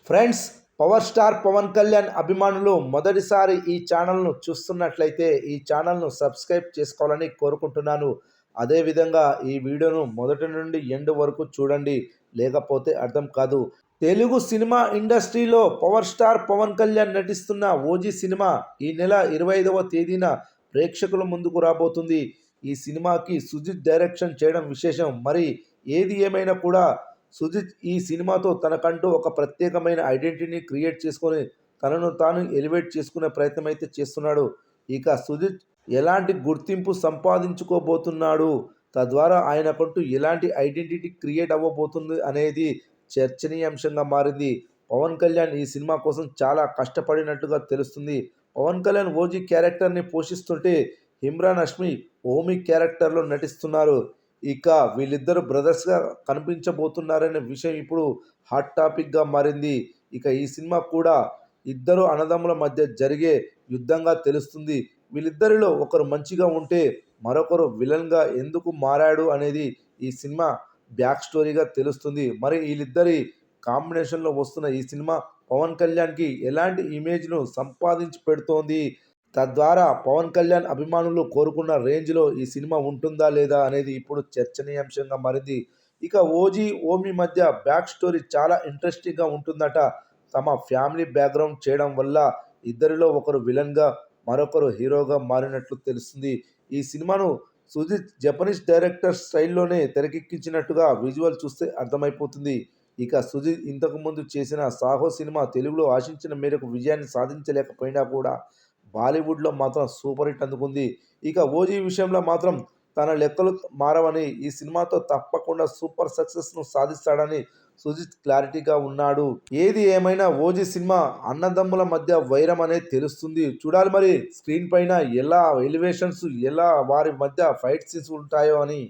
Friends, power star Pawan Kalyan అభిమానులు మొదటిసారి ఈ ఛానల్ను చూస్తున్నట్లయితే ఈ ఛానల్ను సబ్స్క్రైబ్ చేసుకోవాలని కోరుకుంటున్నాను. అదేవిధంగా ఈ వీడియోను మొదటి నుండి ఎండ్ వరకు చూడండి, లేకపోతే అర్థం కాదు. తెలుగు సినిమా ఇండస్ట్రీలో పవర్ స్టార్ పవన్ కళ్యాణ్ నటిస్తున్న ఓజీ సినిమా ఈ నెల 25వ తేదీన ప్రేక్షకుల ముందుకు రాబోతుంది. ఈ సినిమాకి సుజిత్ డైరెక్షన్ చేయడం విశేషం. మరి ఏది ఏమైనా కూడా సుజిత్ ఈ సినిమాతో తనకంటూ ఒక ప్రత్యేకమైన ఐడెంటిటీని క్రియేట్ చేసుకొని తనను తాను ఎలివేట్ చేసుకునే ప్రయత్నం అయితే చేస్తున్నాడు. ఇక సుజిత్ ఎలాంటి గుర్తింపు సంపాదించుకోబోతున్నాడు, తద్వారా ఆయనకంటూ ఎలాంటి ఐడెంటిటీ క్రియేట్ అవ్వబోతుంది అనేది చర్చనీయాంశంగా మారింది. పవన్ కళ్యాణ్ ఈ సినిమా కోసం చాలా కష్టపడినట్టుగా తెలుస్తుంది. పవన్ కళ్యాణ్ ఓజీ క్యారెక్టర్ని పోషిస్తుంటే ఇమ్రాన్ హష్మి ఓమి క్యారెక్టర్లో నటిస్తున్నారు. ఇక వీళ్ళిద్దరు బ్రదర్స్గా కనిపించబోతున్నారనే విషయం ఇప్పుడు హాట్ టాపిక్గా మారింది. ఇక ఈ సినిమా కూడా ఇద్దరు అన్నదమ్ముల మధ్య జరిగే యుద్ధంగా తెలుస్తుంది. వీళ్ళిద్దరిలో ఒకరు మంచిగా ఉంటే మరొకరు విలన్గా ఎందుకు మారాడు అనేది ఈ సినిమా బ్యాక్ స్టోరీగా తెలుస్తుంది. మరి వీళ్ళిద్దరి కాంబినేషన్లో వస్తున్న ఈ సినిమా పవన్ కళ్యాణ్కి ఎలాంటి ఇమేజ్ను సంపాదించి పెడుతోంది, తద్వారా పవన్ కళ్యాణ్ అభిమానులు కోరుకున్న రేంజ్లో ఈ సినిమా ఉంటుందా లేదా అనేది ఇప్పుడు చర్చనీయాంశంగా మారింది. ఇక ఓజీ ఓమి మధ్య బ్యాక్ స్టోరీ చాలా ఇంట్రెస్టింగ్గా ఉంటుందట. తమ ఫ్యామిలీ బ్యాక్గ్రౌండ్ చేయడం వల్ల ఇద్దరిలో ఒకరు విలన్గా మరొకరు హీరోగా మారినట్లు తెలుస్తుంది. ఈ సినిమాను సుజిత్ జపనీస్ డైరెక్టర్ స్టైల్లోనే తెరకెక్కించినట్టుగా విజువల్ చూస్తే అర్థమైపోతుంది. ఇక సుజిత్ ఇంతకుముందు చేసిన సాహో సినిమా తెలుగులో ఆశించిన మేరకు విజయాన్ని సాధించలేకపోయినా కూడా బాలీవుడ్లో మాత్రం సూపర్ హిట్ అందుకుంది. ఇక ఓజీ విషయంలో మాత్రం తన లెక్కలు మారవని, ఈ సినిమాతో తప్పకుండా సూపర్ సక్సెస్ను సాధిస్తాడని సుజిత్ క్లారిటీగా ఉన్నాడు. ఏది ఏమైనా ఓజీ సినిమా అన్నదమ్ముల మధ్య వైరం అనేది తెలుస్తుంది. చూడాలి మరి స్క్రీన్ పైన ఎలా ఎలివేషన్స్, ఎలా వారి మధ్య ఫైట్ సీన్స్ ఉంటాయో అని.